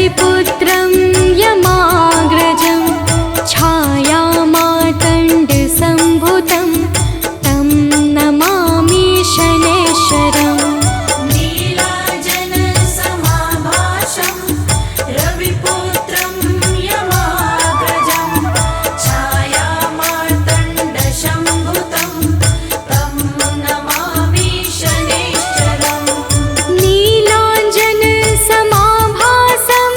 रविपुत्रं यमाग्रजं छायामार्तण्डसम्भुतं तं नमामि शनैश्वरम्। नीलाञ्जनसमाभासं रविपुत्रं यमाग्रजं छायामार्तण्डसम्भुतं तं नमामि शनैश्वरम्। नीलाञ्जनसमाभासं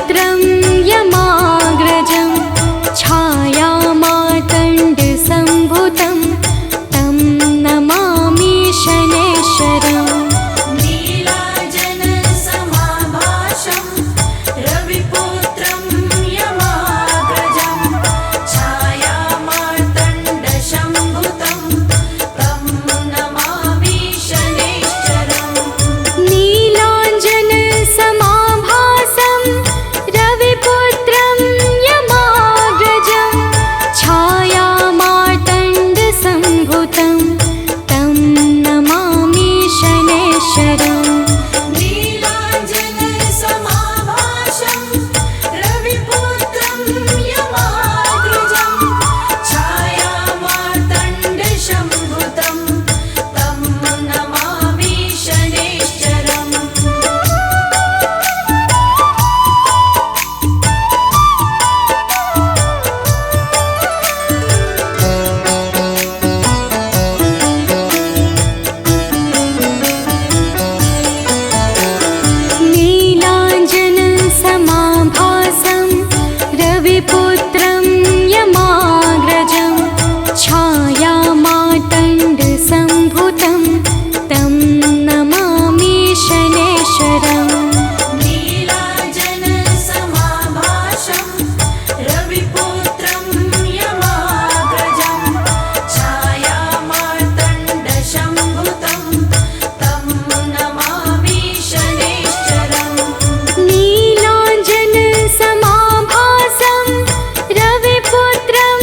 रविपुत्रं यमाग्रजं छायामार्तण्डसम्भुतं तं नमामि शनैश्चरम् नीलाञ्जनसमाभासं रविपुत्रं यमाग्रजं छायामार्तण्डसम्भुतं तं नमामि शनैश्चरम् नीलाञ्जनसमाभासं रविपुत्रं यमाग्रजं छायामार्तण्डसम्भुतं तं नमामि शनैश्चरम् नीलाञ्जनसमाभासं रविपुत्रं यमाग्रजं छायामार्तण्डसम्भुतं तं नमामि शनैश्चरम् नीलाञ्जनसमाभासं रविपुत्रं यमाग्रजं छायामार्तण्डसम्भुतं तं नमामि शनैश्चरम् नीलाञ्जनसमाभासं रविपुत्रं यमाग्रजं छायामार्तण्डसम्भुतं तं नमामि शनैश्चरम् नीलाञ्जनसमाभासं रविपुत्रं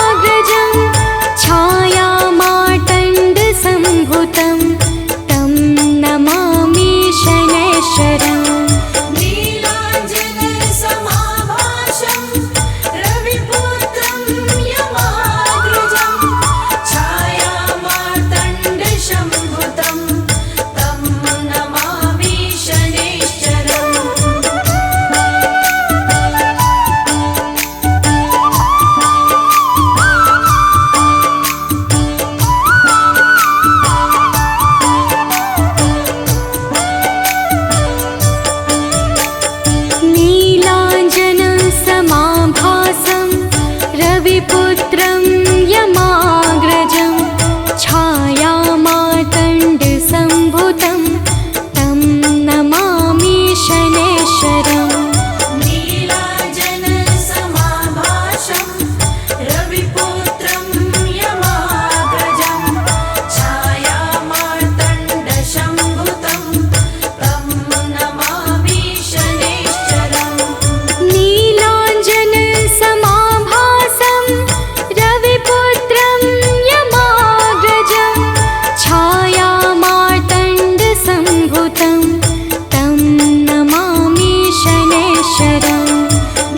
यमाग्रजं छायामार्तण्डसम्भुतं तं नमामि शनैश्चरम् नीलाञ्जनसमाभासं रविपुत्रं यमाग्रजं छायामार्तण्डसम्भुतं तं नमामि शनैश्चरम् नीलाञ्जनसमाभासं रविपुत्रं यमाग्रजं छायामार्तण्डसम्भुतं तं नमामि शनैश्चरम् नीलाञ्जनसमाभासं रविपुत्रं यमाग्रजं छायामार्तण्डसम्भुतं तं नमामि शनैश्चरम् नीलाञ्जनसमाभासं रविपुत्रं यमाग्रजं छायामार्तण्डसम्भुतं तं नमामि शनैश्चरम्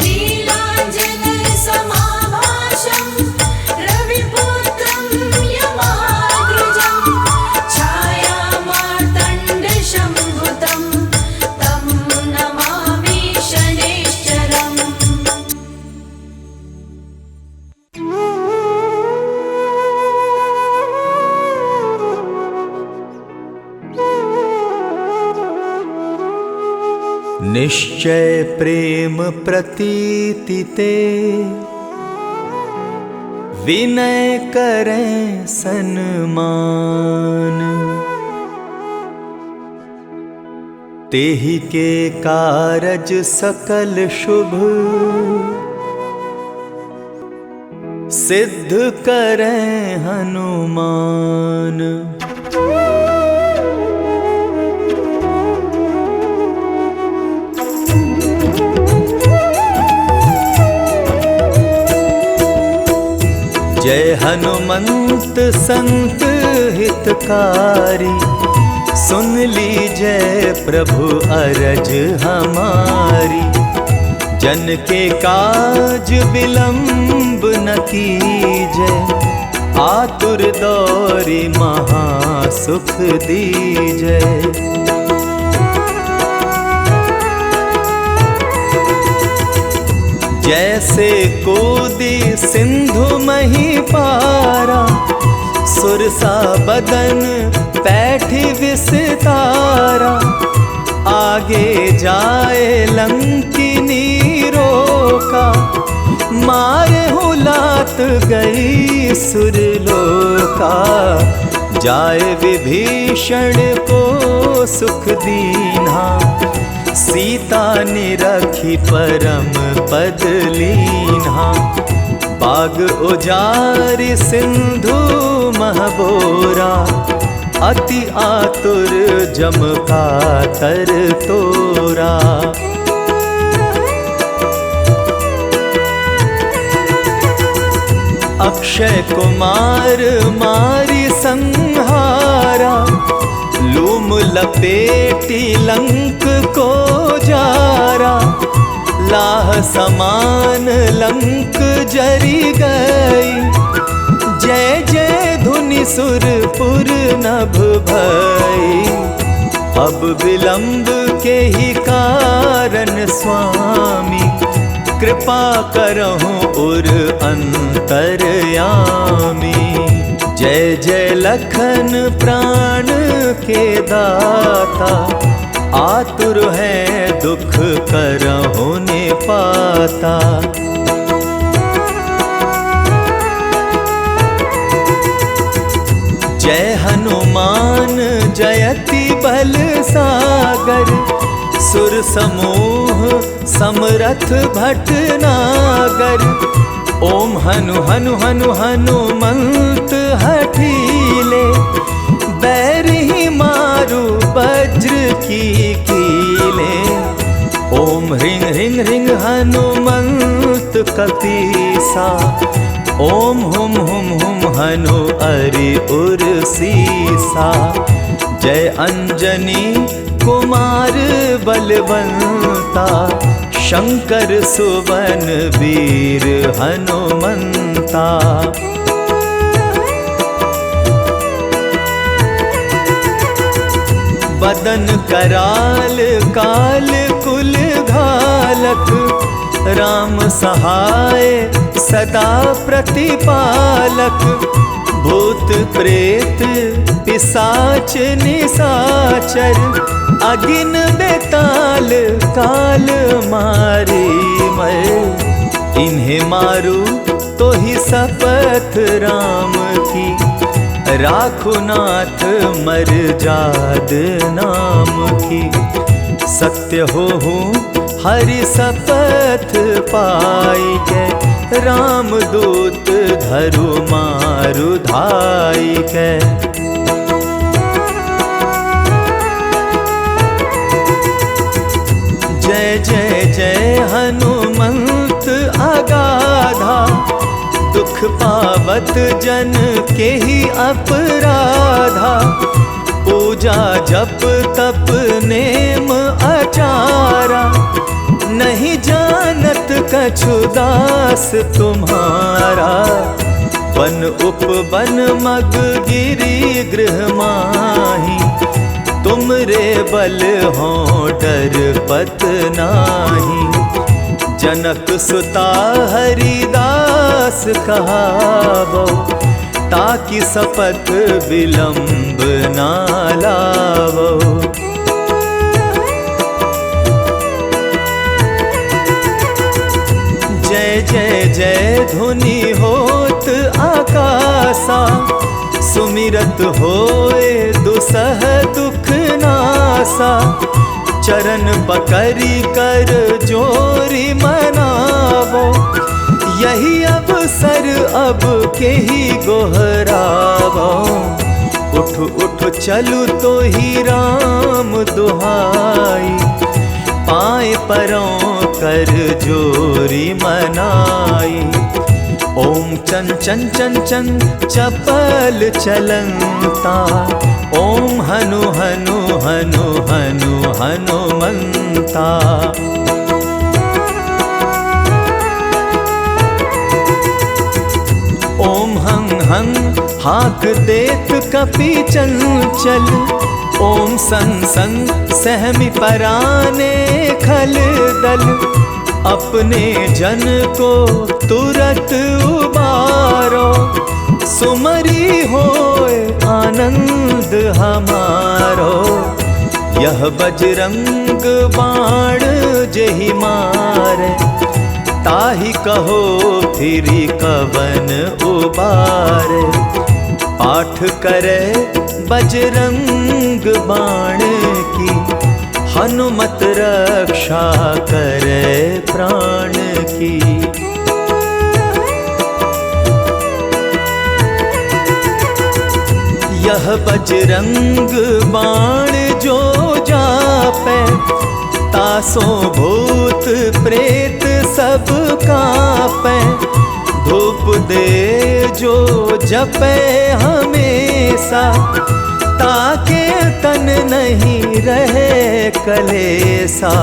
नीलाञ्जनसमाभासं रविपुत्रं यमाग्रजं छायामार्तण्डसम्भुतं तं नमामि शनैश्चरम् निश्चय प्रेम प्रतीति ते विनय करें सन्मान तेहि के कारज सकल शुभ सिद्ध करें हनुमान। जय हनुमंत संत हितकारी सुन लीजय प्रभु अरज हमारी। जन के काज विलंब न कीजय आतुर दौरी महासुख दीजय। जैसे कूदी सिंधु मही पारा सुरसा बदन पैठी विस्तारा। आगे जाए लंकिनी रोका, मारे हुलात गई सुरलोका। जाए विभीषण को सुख दीन्हा, सीता ने रखी परम पद लीन्हा। बाग उजारि सिंधु महबोरा, अति आतुर जम का तर तोरा। अक्षय कुमार मारी संहारा, लूम लपेटी लंक को जारा। लाह समान लंक जरी गई, जय जय धुनि सुरपुर नभ भई। अब विलंब के ही कारण स्वामी, कृपा करहूँ उर अंतरयामी। जय जय लखन प्राण के दाता, आतुर है दुख करहु ने पाता। जय हनुमान जयति बल सागर, सुर समूह समरथ भटनागर। ओम हनु हनु हनु हनुमंत हठीले, बैरही मारु वज्र की कीले। ओम ह्रीं ह्रीं ह्रीं हनुमंत कपीसा, ओम हुम हुम हुम हनु अरि उर सीसा। जय अंजनी कुमार बलवंता, शंकर सुवन वीर हनुमंता। बदन कराल काल कुल घालक, राम सहाय सदा प्रतिपालक। भूत प्रेत पिशाच निशाचर, अगिन बेताल काल मारी मर। इन्हें मारू तो ही शपथ राम की, राखो नाथ मर जाद नाम की। सत्य हो हरि शपथ पाई के, राम दूत धरु मारु धाई के। जय जय जय हनुमंत अगाधा, दुख पावत जन के ही अपराधा। पूजा जप तप नेम आचारा, नहीं जानत कछु दास तुम्हारा। वन उपवन मग गिरी गृह माही, तुम रे बल हो डर पत नाही। जनक सुता हरिदास कहावो, ताकि शपथ विलंब ना लावो। जय जय जय धुनि होत आकाशा, सुमिरत होए दुसह दुख नासा। चरण पकड़ी कर जोरी मनावो, यही अवसर अब के ही गोहरावो। उठ उठ चलू तो ही राम दुहाई, पाए परों कर जोरी मनाई। ओम चन चन चन चन चपल चलंता, ओम हनु हनु हनु हनु हनुमंता। ओम हं हं हाक देत कपि चंचल, ओम सन सन सहमि पराने खल दल। अपने जन को तुरत उबारो, सुमरी होए आनंद हमारो। यह बजरंग बाण जेहि मारे, ताहि कहो फिरी कवन उबारे। पाठ करे बजरंग बाण की, हनुमत रक्षा करे प्राण की। यह बजरंग बाण जो जापै, तासो भूत प्रेत सब कांपै। धूप दे जो जपै हमेशा, ताके तन नहीं रहे कलेसा।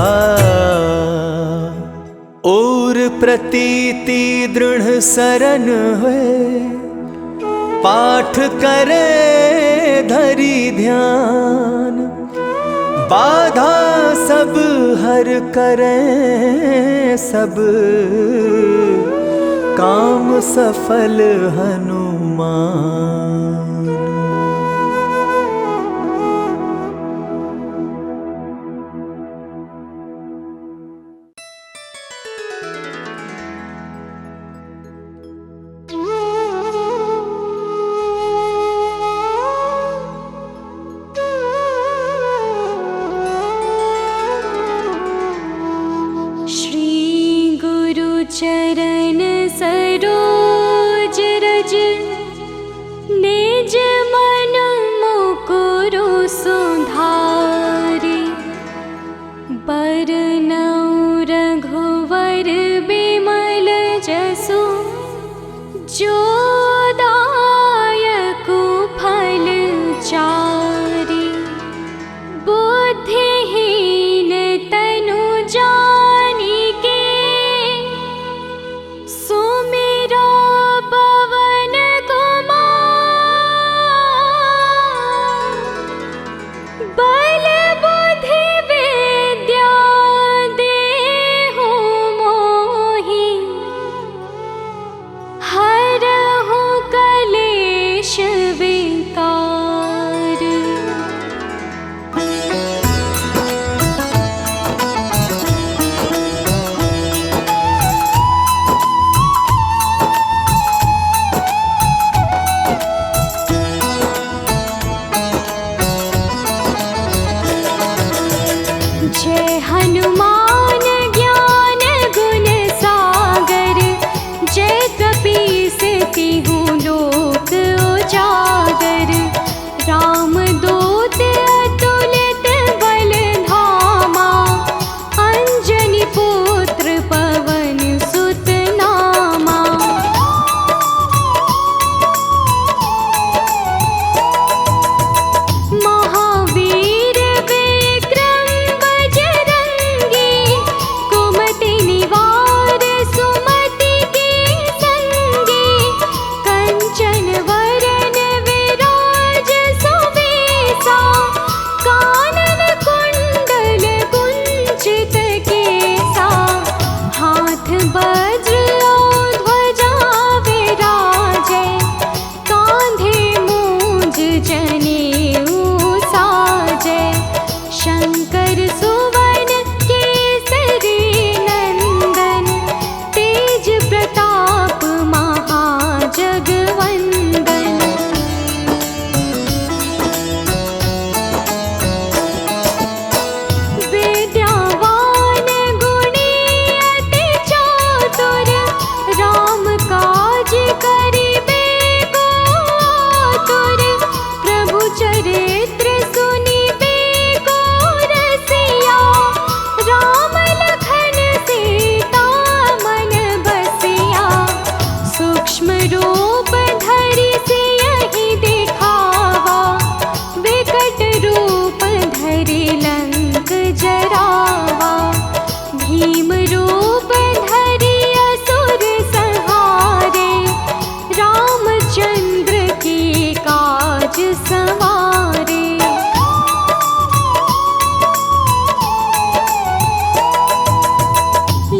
और प्रतीति दृढ़ सरन हुए, पाठ करे धरि ध्यान। बाधा सब हर करे सब, काम सफल हनुमान। चरण सरोज रज, निज मन मुकुरु सुधारि। बरनउँ रघुवर बिमल जसु, जो दायकु फल चारि। बुद्धिहीन तनु जानिके, सुमिरो पवन कुमार। बल बुद्धि विद्या देहु मोहि, हरहु कलेश विकार। जय हनुमान ज्ञान गुण सागर, जय कपीस तिहु लोक उजागर। राम दूत अतुलित बल धामा, अंजनी पुत्र पवन सुत नामा। महावीर विक्रम बजरंगी, कुमति निवार सुमति के संगी। कंचन वरन विराज सुबेसा, कानन कुंडल कुंचित केसा। हाथ वज्र और ध्वजा विराजै, कांधे मूंज जनेऊ साजै। शंकर सुवन केसरी नंदन, तेज प्रताप महाजगवंदन। विद्यावान गुणी अति चातुर, राम काज करिबे को आतुर। प्रभु चरित्र सुनिबे को रसिया, राम लखन सीता मन बसिया। सूक्ष्म रूप धरि सियहि दिखावा, विकट रूप धरि लंक जरावा। भीम रूप धरि असुर संहारे, रामचंद्र के काज सवारे।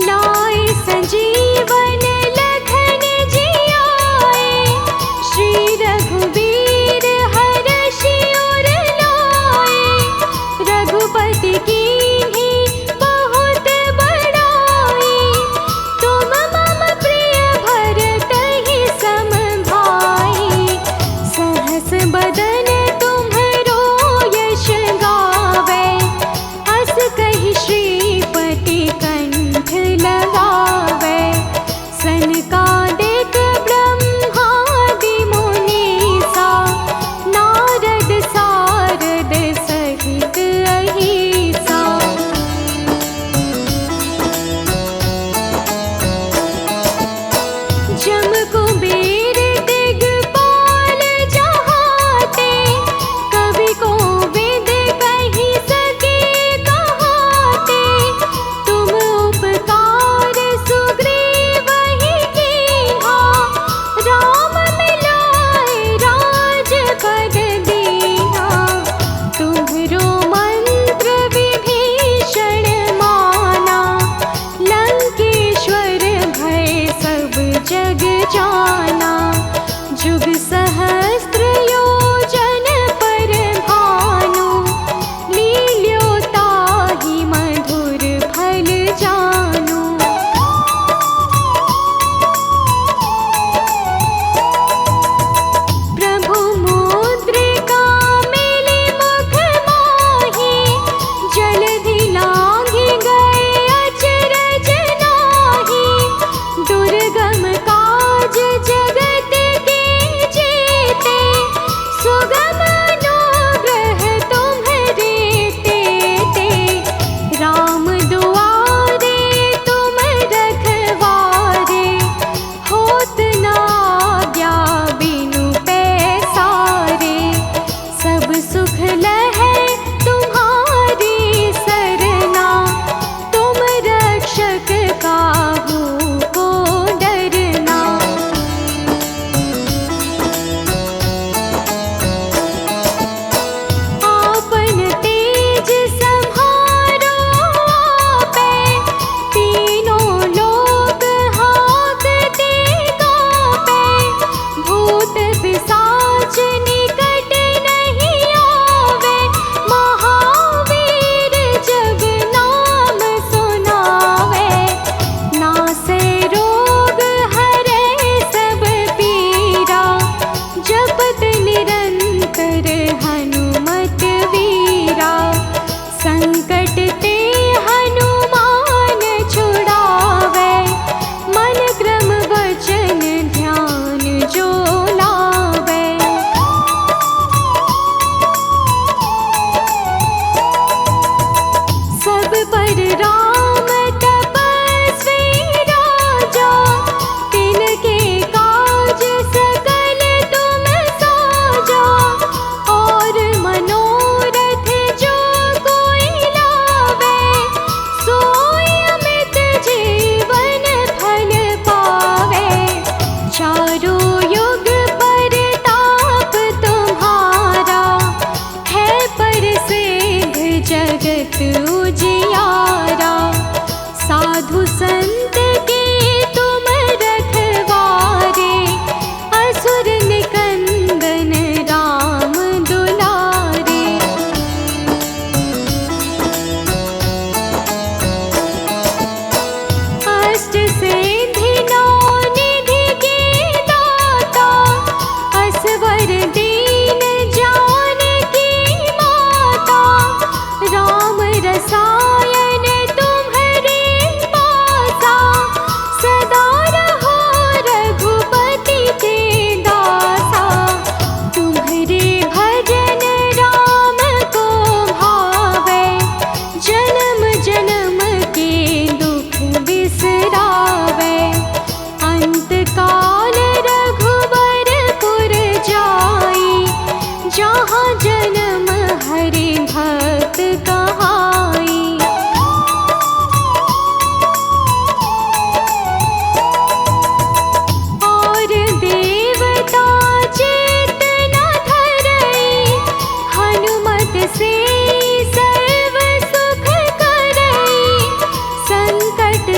लाए संजीवन लखन जियाए, श्री रघुबीर हरषि उर लाए। रघु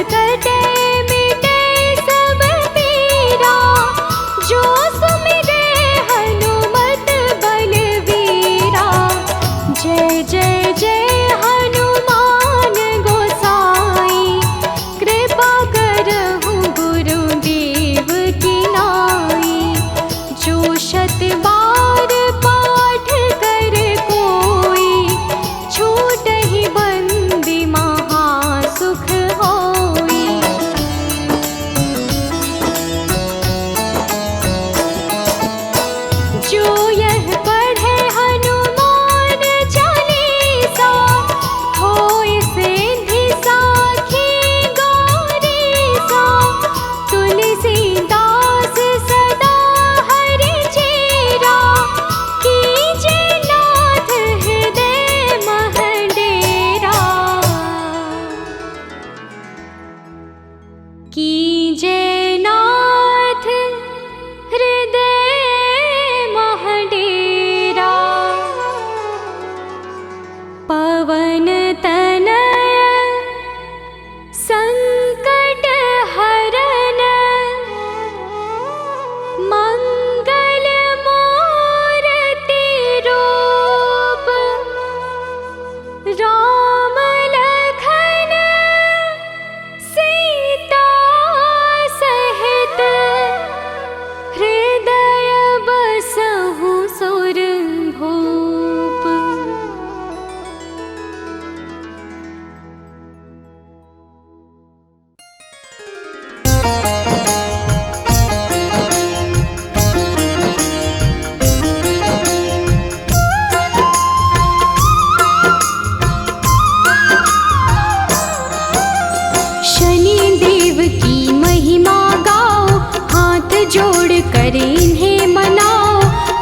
कटे मिटे सब पीरा, जो सुमिरे हनुमत बलवीरा। जय जय जय हनुमान गोसाई, कृपा करहु गुरुदेव की नाई। जो शत बार पाठ कर कोई, छूटहि बंदी महासुख होई। जो यह पढ़े हनुमान चालीसा, होय सिद्धि साखी गौरीसा। तुलसीदास सदा हरि चेरा, कीजे नाथ हृदय मह डेरा। कीजे नाथ हृदय मह डेरा। पवन तनय संकट हरन, मंगल मूर्ति रूप। राम लखन सीता सहित, हृदय बसहु सुर भूप। शनि देव की महिमा गाओ, हाथ जोड़ कर इन्हें मनाओ।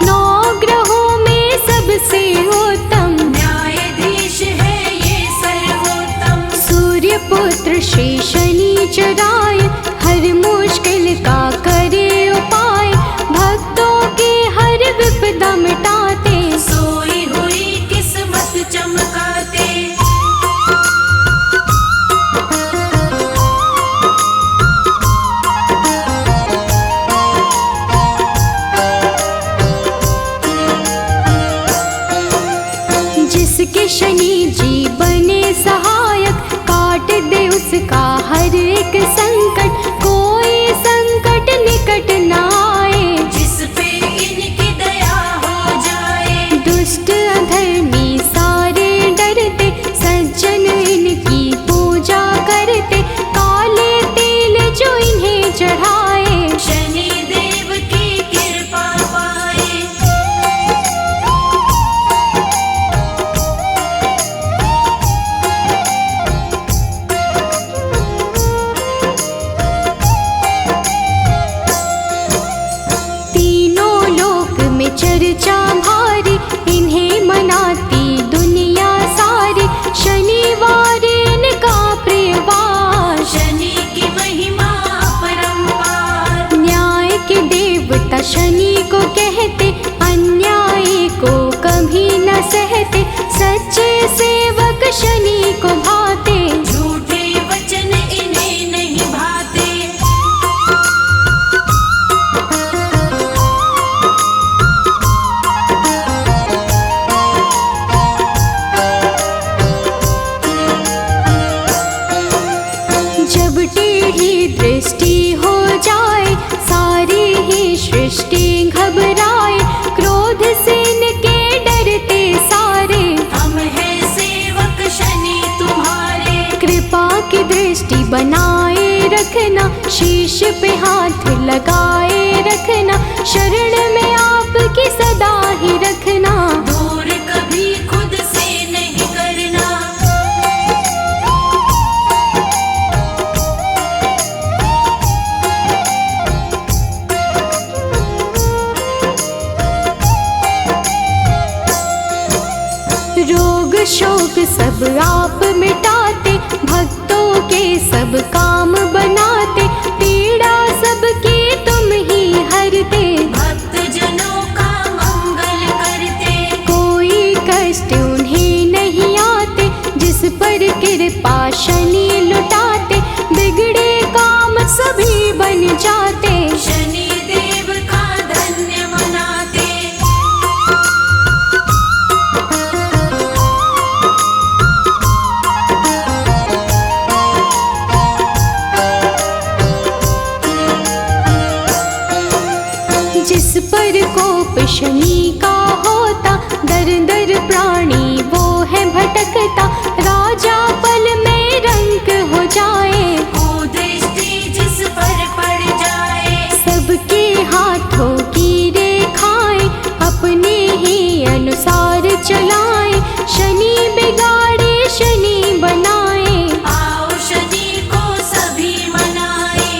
नौ ग्रहों में सबसे उत्तम, न्यायाधीश है ये सर्वोत्तम। सूर्य पुत्र श्री शनिचराय, हर मुश्किल का करे उपाय। भक्तों की हर विपदा मिटाते, सोई हुई किस्मत चमकाते। जिसके शनि जी बने सहायक, काट दे उसका हर एक संकट। कोई संकट निकट न आए, जिस पे इनकी दया हो जाए। दुष्ट अधर्मी सारे डरते, सज्जन इनकी पूजा करते। काले तेल जो इन्हें चढ़ाए, शनि देव की कृपा पाए। तीनों लोक में चर्चा भारी, इन्हें मनाती दुनिया सारी। शनिवार इनका प्रियवार, शनि की महिमा परंपार। न्याय के देवता शनि को कहते, अन्याय को कभी न सहते। सच्चे सेवक शनि को भाते, झूठे वचन इन्हें नहीं भाते। जब टेढ़ी दृष्टि हो जाए, सारी ही सृष्टि घबराए। क्रोध से इनके डरते सारे, हम हैं सेवक शनि तुम्हारे। कृपा की दृष्टि बनाए रखना, शीश पे हाथ लगाए रखना। शरण में आपकी सदा ही रखना, दूर कभी खुद से नहीं करना। रोग शोक सब आप मिटाते, भक्तों के सब काम बनाते। पीड़ा सबकी तुम ही हरते, भक्त जनों का मंगल करते। कोई कष्ट उन्हें नहीं आते, जिस पर कृपा शनि लुटाते। विघ्न कोप शनि का होता, दर दर प्राणी वो है भटकता, राजा पल में रंक हो जाए, कुदृष्टि जिस पर पड़ जाए। सबके हाथों की रेखाएं अपने ही अनुसार चलाए, शनि बिगाड़े शनि बनाए, आओ शनि को सभी मनाए।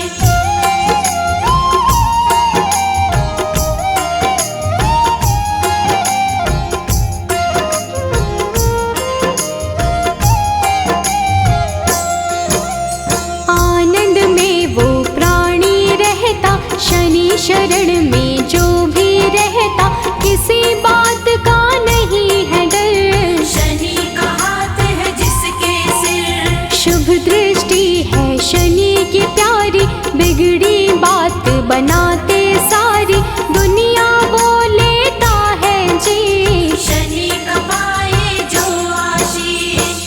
आनंद में वो प्राणी रहता, शनि शरण में जो भी रहता, किसी बात का नहीं है डर, शनि का हाथ है जिसके सिर, शुभ दृष्टि है शनि की प्यारी, बिगड़ी बात बनाते सारी, दुनिया वो लेता है जी, शनि का पाए जो आशीष।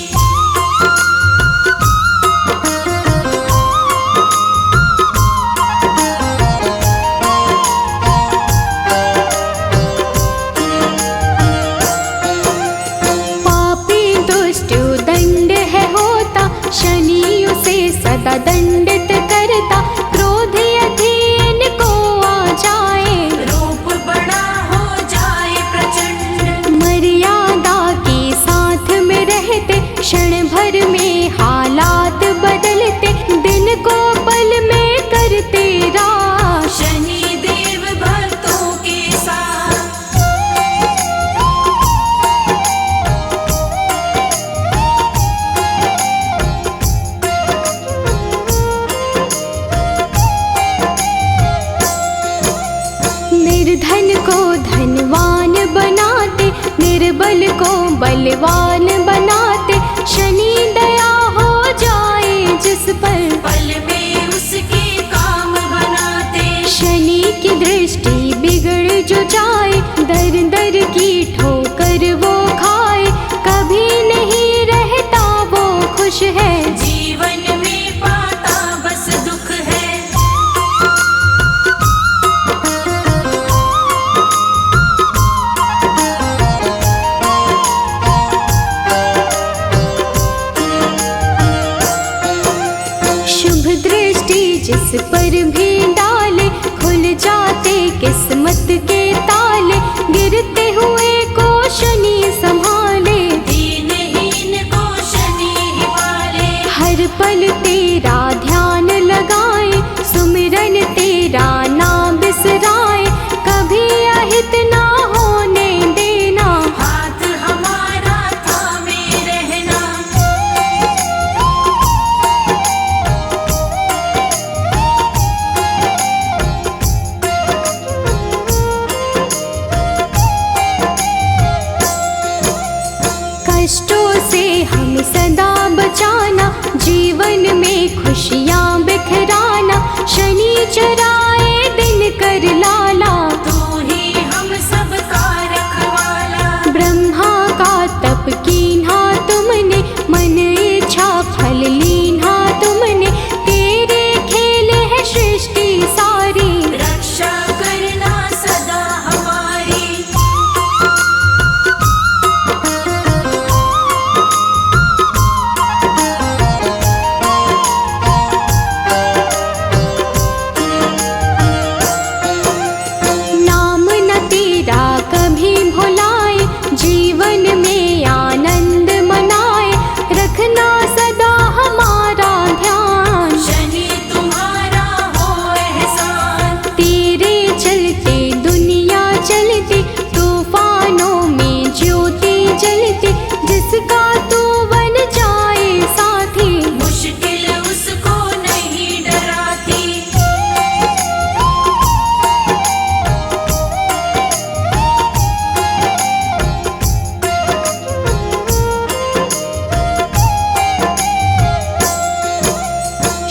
पापी दुष्ट दंड है होता, शनि उसे सदा दंडित करता, क्रोध यदि इनको आ जाए, रूप बड़ा हो जाए प्रचंड, मर्यादा के साथ में रहते, क्षण भर में हालात बदलते, दिन को पल में करते राश, शनि देव भक्तों के साथ। निर्धन को धनवान बनाते, निर्बल को बलवान बनाते, शनि दया हो जाए जिस पर, पल में उसके काम बनाते, शनि की दृष्टि बिगड़ जो जाए, दर दर की ठोकर वो खाए, कभी नहीं रहता वो खुश है, जीवन में पाता बस दुख है। शुभ दृष्टि जिस पर भी डाले, खुल जाते किस्मत के ताले, गिरते हुए को शनि संभाले, दीनहीन को शनि ही पाले, हर पल तेरा ध्यान लगाए, सुमिरन तेरा ना बिसराए, कभी अहित ना होने देना, हाथ हमारा थामे रहना। कष्टों से हम सदा बचाना, जीवन में खुशियाँ बिखराना, शनि चराए दिन कर लाला, तू ही हम सब का रखवाला, ब्रह्मा का तप कीन्हा तुमने, मन इच्छा फल लीन्हा तुमने, तेरे खेल है सृष्टि सारी, रक्षा करना सदा हमारी। नाम न तेरा कभी भुलाए, जीवन में आनंद मनाए, रखना सदा हमारा ध्यान, शनि तुम्हारा हो एहसान, तेरे चलते दुनिया चलती, तूफानों में ज्योति जलती, जिसका तू बन जाए साथी, मुश्किल उसको नहीं डराती।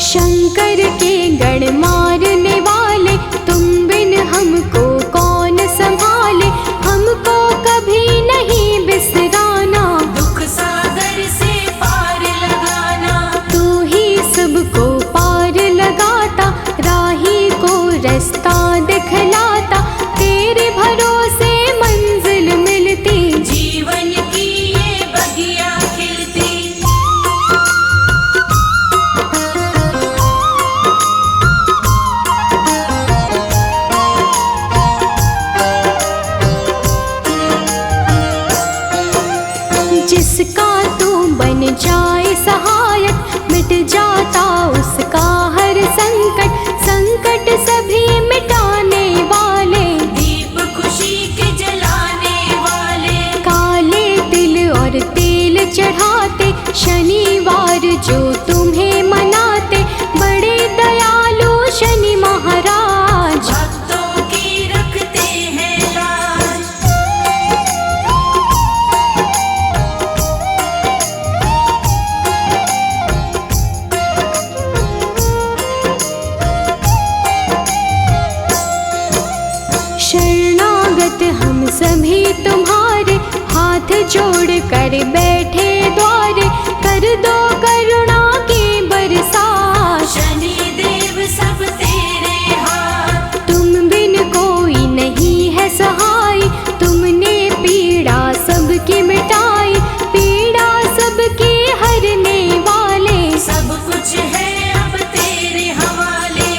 शंकर के गण मारने वाले, तुम बिन हमको कौन संभाले, हमको कभी नहीं बिसराना, दुख सागर से पार लगाना, तू ही सबको पार लगाता, राही को रास्ता दिखलाता, तेरे भरोसे सभी तुम्हारे हाथ जोड़ कर बैठे द्वारे, कर दो करुणा की बरसात। शनि देव सब तेरे हाथ, तुम बिन कोई नहीं है सहाय, तुमने पीड़ा सबकी मिटाई, पीड़ा सबकी हरने वाले। सब कुछ है अब तेरे हवाले।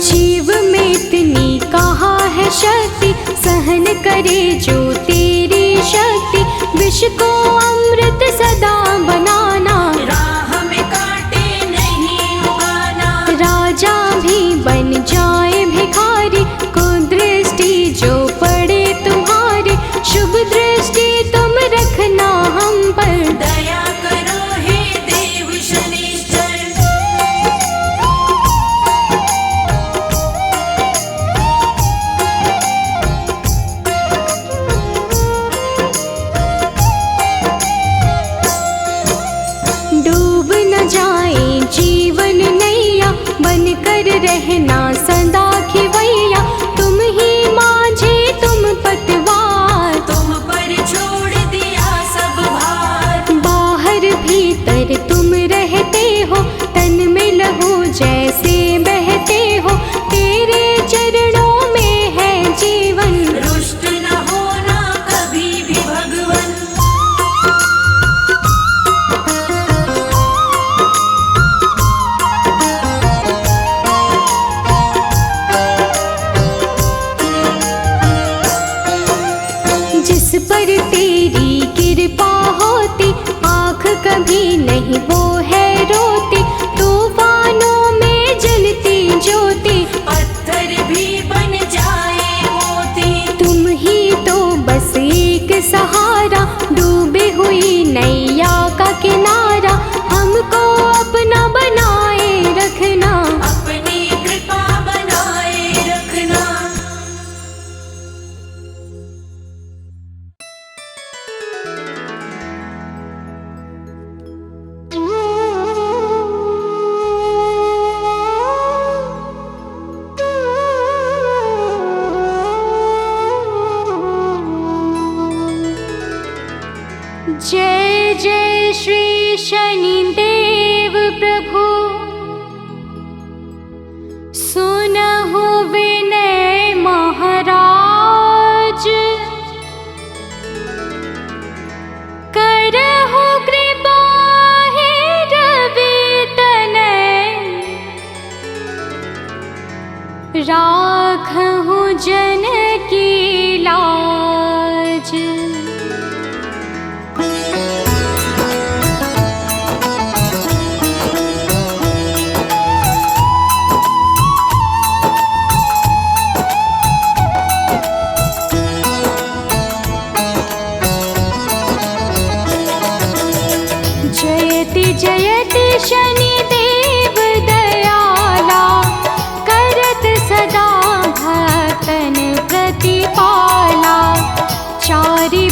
जीव में इतनी कहाँ है शक्ति, सहन करे जो तेरी शक्ति, विष को अमृत सदा बनाना, राह में कांटे नहीं उगाना। राजा भी बन जाए भिखारी, कुदृष्टि जो पड़े तुम्हारे, शुभ दृष्टि तुम रखना हम पर। दया करो हे देव शनिश्चर। डूब न जाए जीवन नैया, बन कर रहना सदा खिवैया, तुम ही माझे तुम पतवार, तुम पर छोड़ दिया सब भार। बाहर भीतर तुम रहते हो, तन में लहू जैसे बहते हो, तेरे चरणों में है जीवन। रुष्ट न होना कभी भी भगवन। जिस पर तेरी कृपा होती, आँख कभी नहीं वो है रोती, तूफानों में जलती ज्योति, पत्थर भी बन जाए मोती। तुम ही तो बस एक सहारा, डूबे हुई नैया का किनारा, हमको अपना बनाए रखना। अपनी कृपा बनाए रखना। जय जय श्री शनिदेव प्रभु, सुनहु विनय महाराज, करहु कृपा हे रवि तनय, राखहु जन की लाज। जयति जयति शनिदेव दयाला, करत सदा भक्तन प्रतिपाला, चारि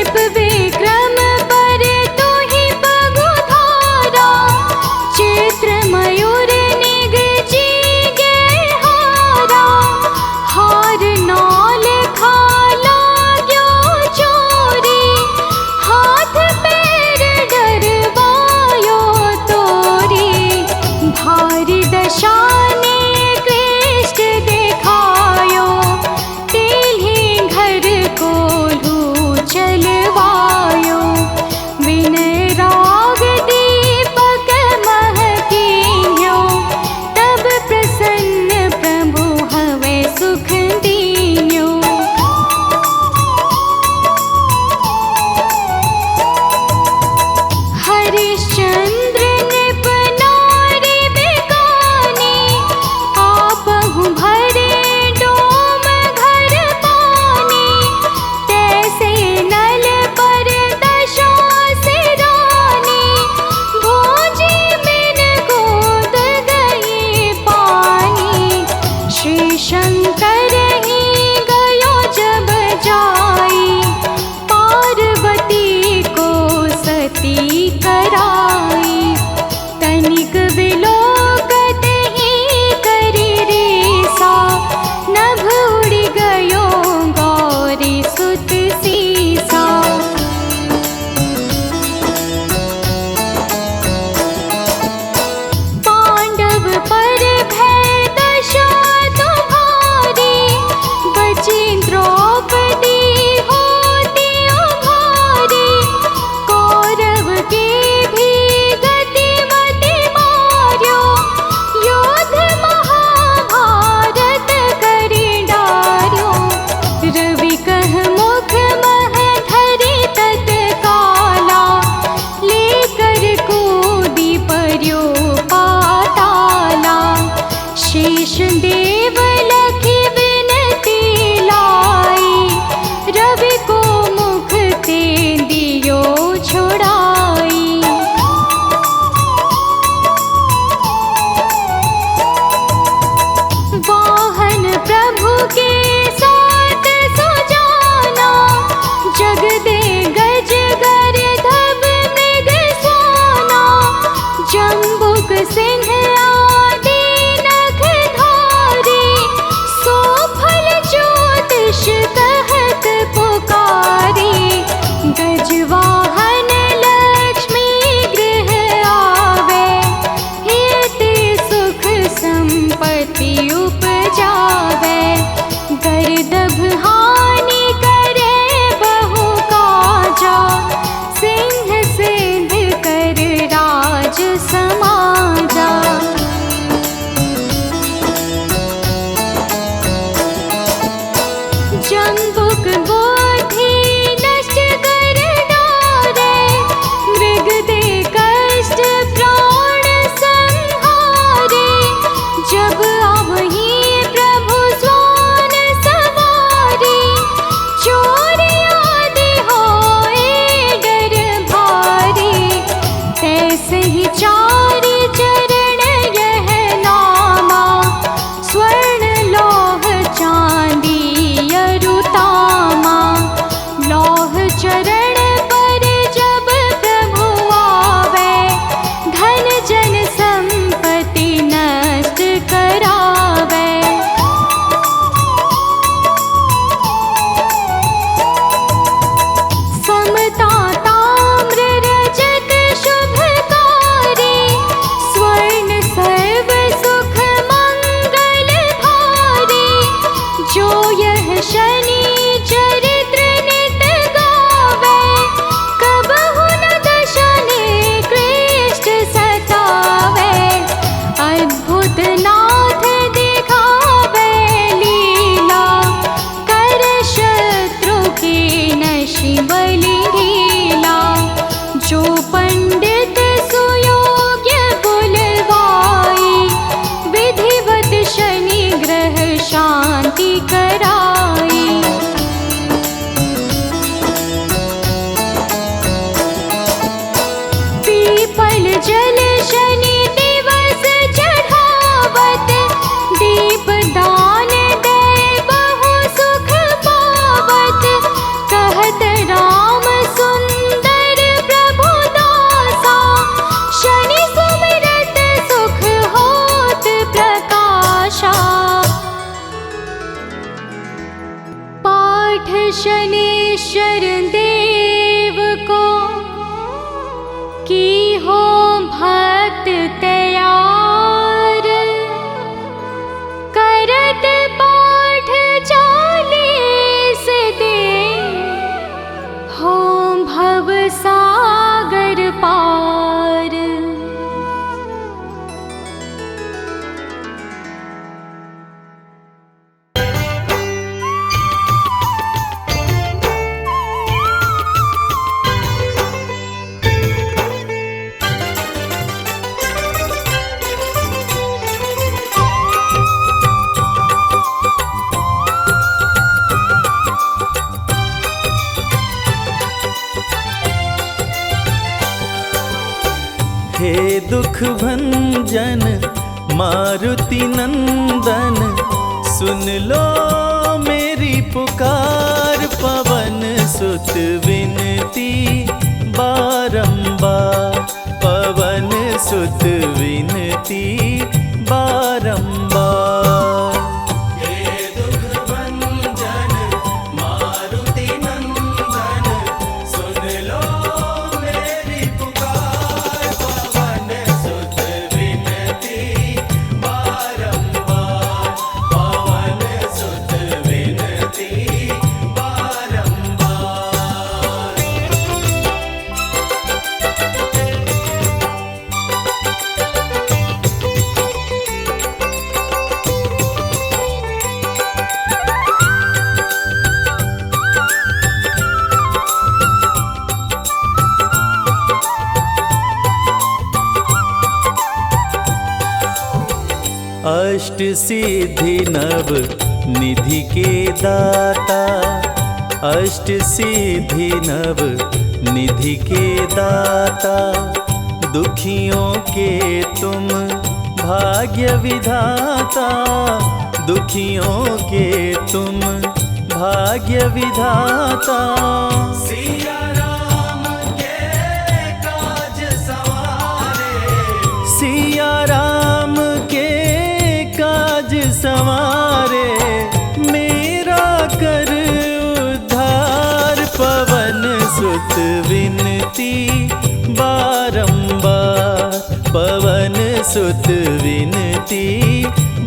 नृप विक्रम पर तू ही पगुधारा, चित्र मयूर निग जीगे हारा, हार नाल खाला ग्यो चोरी, हाथ पैर डरवायो तोरी, भारी दशा ने कृष्ण देखायो, तेल्ही घर को लू चलवा हे दुख भंजन मारुति नंदन, सुन लो मेरी पुकार। पवन सुत विनती बारंबार, पवन सुत विनती बारंबार। हे दुख भंजन मारुति नंदन, सुन लो मेरी पुकार। पवन सुत विनती बारंबार, पवन सुत विनती बारंबार। अष्ट सिद्धि नव निधि के दाता, अष्ट सिद्धि नव निधि के दाता। दुखियों के तुम भाग्य विधाता, दुखियों के तुम भाग्य विधाता। सिया राम के काज सवारे, सिया राम के काज सवारे। मेरा कर उद्धार, पवन सुत विनती बारंबार, पवन सुत विनती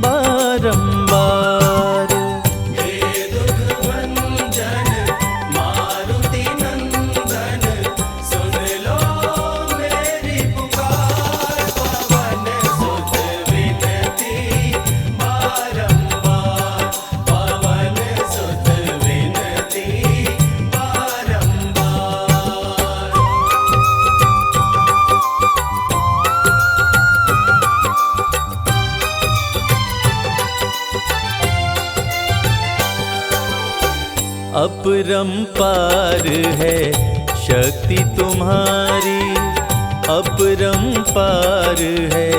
बारंबार। हे दुख भंजन मारुति नंदन, सुन लो मेरी पुकार। पवन सुत विनती बारंबार, पवन सुत विनती बारंबार। अपरंपार है शक्ति तुम्हारी, अपरंपार है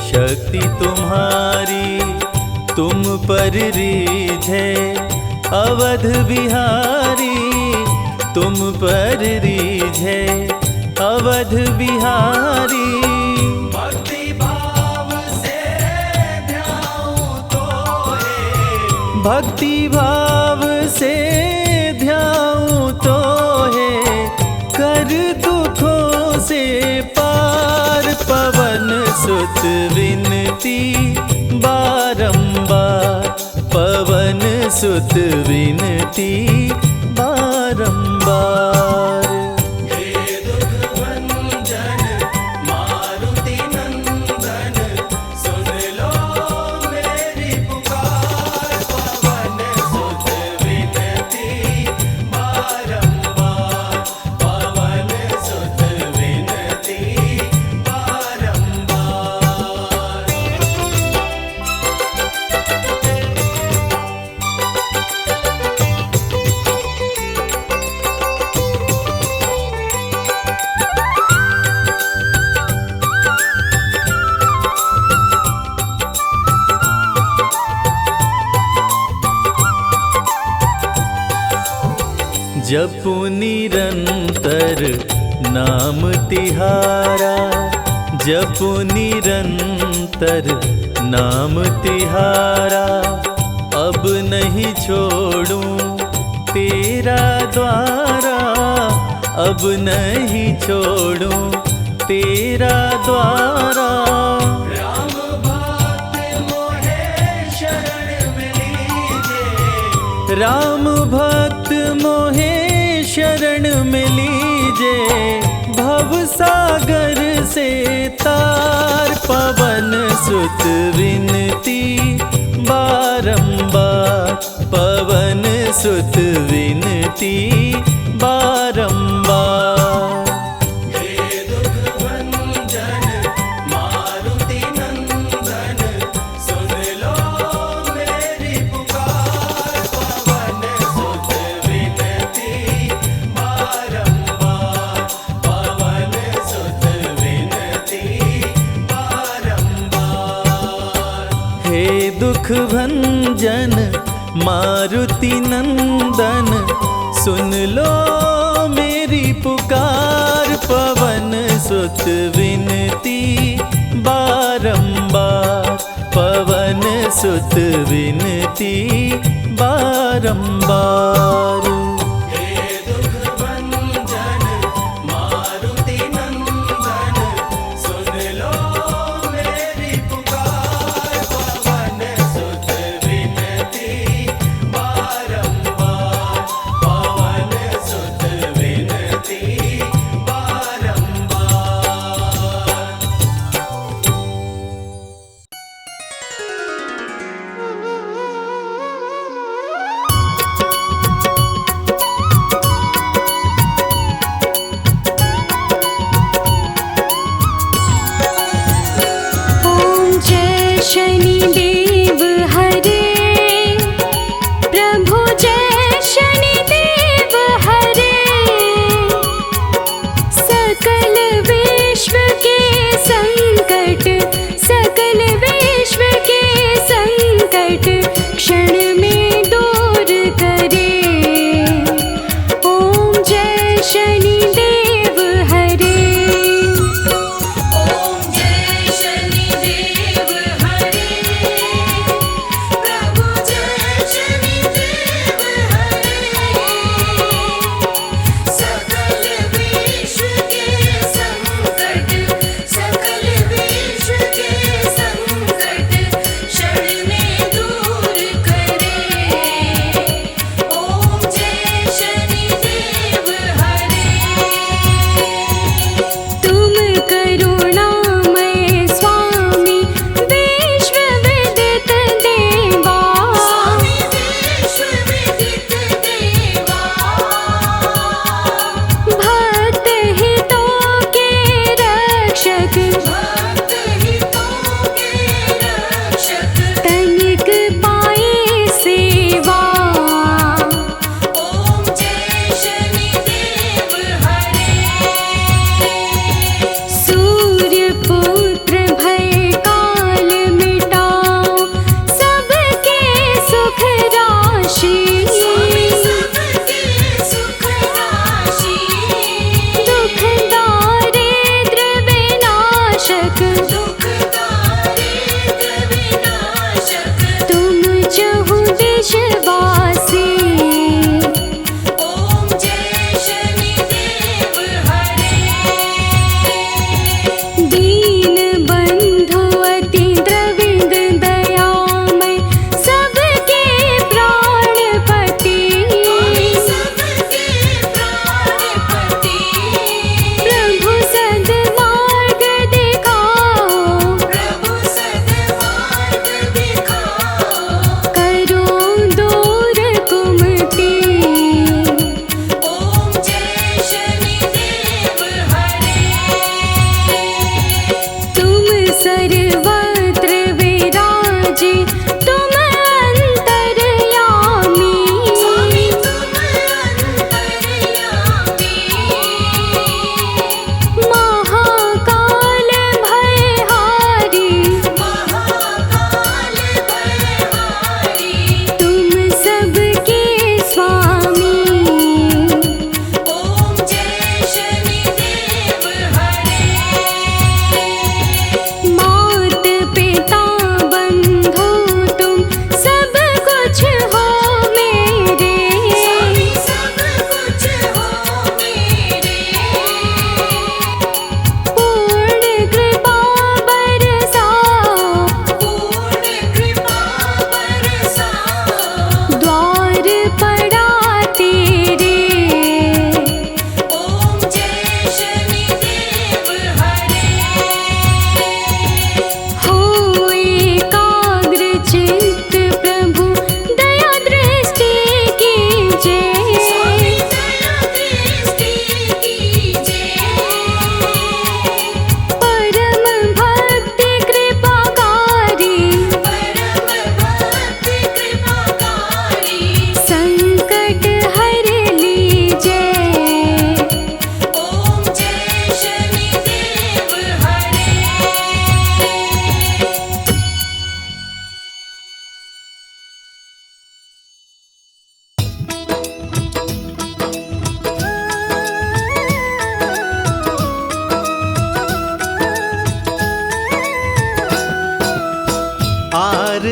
शक्ति तुम्हारी। तुम पर रीझे अवध बिहारी, तुम पर रीझे अवध बिहारी। भक्ति भाव से ध्याऊं तो है, भक्ति भाव से ध्याऊं तो है। कर दुखों से पार, पवन सुत विनती बारंबार, पवन सुत विनती बारंबार। हे दुख भंजन मारुति नंदन, सुन लो मेरी पुकार। पवन सुत विनती बारंबार, पवन सुत विनती बारंबार। जपु निरंतर नाम तिहारा, जपु निरंतर नाम तिहारा। अब नहीं छोड़ूं तेरा द्वारा, अब नहीं छोड़ूं तेरा द्वारा। राम भक्त मोहे शरण में लीजे, राम भक्त मोहे शरण में लीजे। भव सागर से तार, पवन सुत विनती बारंबार, पवन सुत विनती बारंबार। हे दुख भंजन मारुति नंदन, सुन लो मेरी पुकार। पवन सुत विनती बारंबार, पवन सुत विनती दुख भंजन मारुति नंदन सुन लो मेरी पुकार। पवन सुत विनती बारंबार, पवन सुत विनती बारंबार। हे दुख भंजन मारुति नंदन सुन लो मेरी पुकार। पवन सुत विनती बारंबार, पवन सुत विनती बारंबार।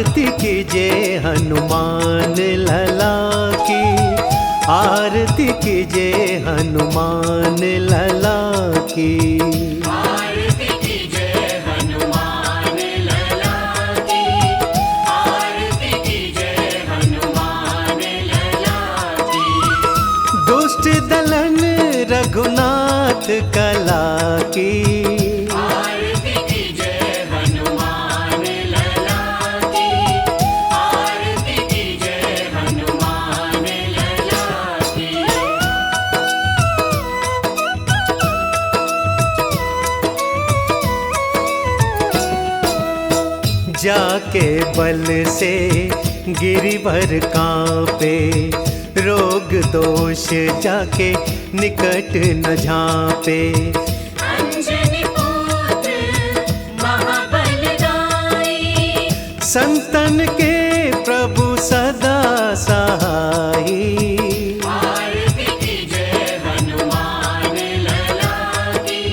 आरती कीजिए हनुमान लला की, आरती कीजिए हनुमान लला की। आरती कीजिए हनुमान लला की, आरती कीजिए हनुमान लला की। दुष्ट दलन रघुनाथ कला की, आरती कीजिए हनुमान लला की, आरती कीजिए हनुमान लला की। जाके बल से गिरिवर कांपे, रोग दोष जाके निकट न झांपे। अंजनी पुत्र महाबलदाई, संतन के प्रभु सदा सहाई। आरती कीजिए हनुमान लला की,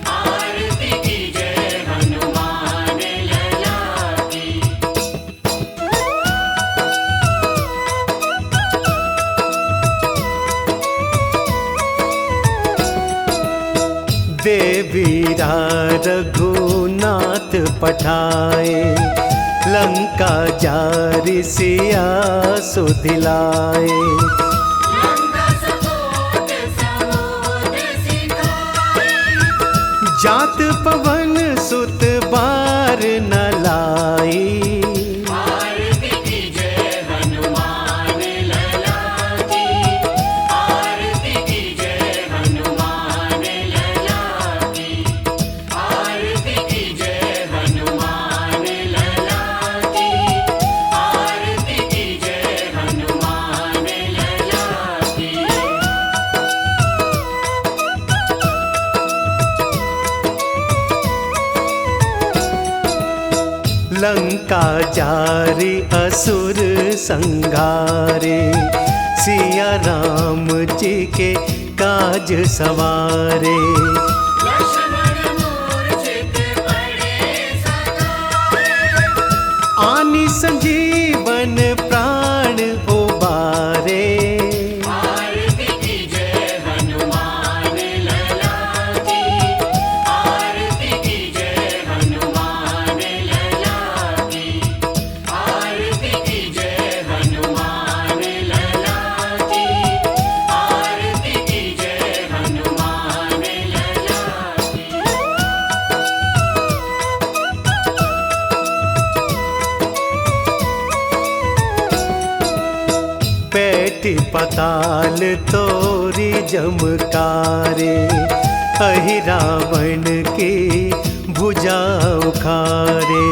आरती कीजिए हनुमान लला की। देवीरा रघुनाथ पठाए, लंका जारि सिया सुधिलाए। लंका सपोत समुद्र सिखाए, जात पवन सुत बार न लाई। आरती कीजिए हनुमान लला की, आरती कीजिए हनुमान लला की, आरती कीजिए हनुमान लला की, आरती कीजिए हनुमान लला की। लंका जारी असुर संगारे, सिया राम जी के काज सवारे। लक्ष्मण मूर्छित पड़े सकाए, आनी संजीवन प्राण उबारे। आरती कीजिए हनुमान लला की, आरती कीजिए हनुमान लला की, आरती कीजिए हनुमान लला की, आरती कीजिए हनुमान लला की। पैठी पताल तोरी जमकारे, अहि रावण की भुजा उखारे।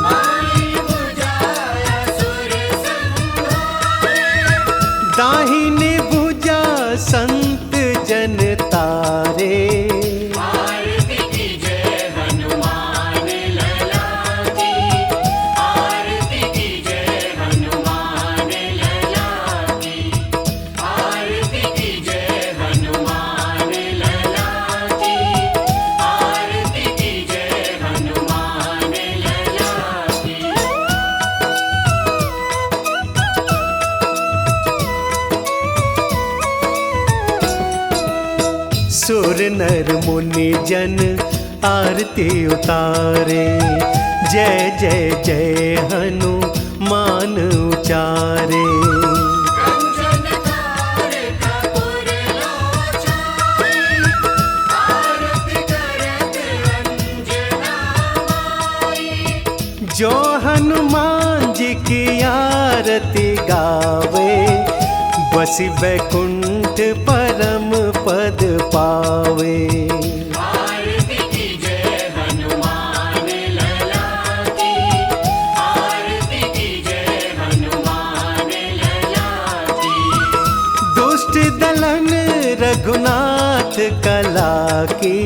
माई बुझाया सुर संहारे, दाहिनी भुजा संत जन तारे। आरती कीजिए हनुमान लला की, आरती कीजिए हनुमान लला की, आरती कीजिए हनुमान लला की, आरती कीजिए हनुमान लला की। सुर नर मुनि जन आरती उतारे, जय जय जय हनुमान उचारे। कंचन थार कपूर लोचनाई, आरती करत अंजना माई। जो हनुमान जी की आरती गावे, बसी वैकुंठ परम पद पावे। आरती कीजिए हनुमान लला की, आरती कीजिए हनुमान लला की। दुष्ट दलन रघुनाथ कला की,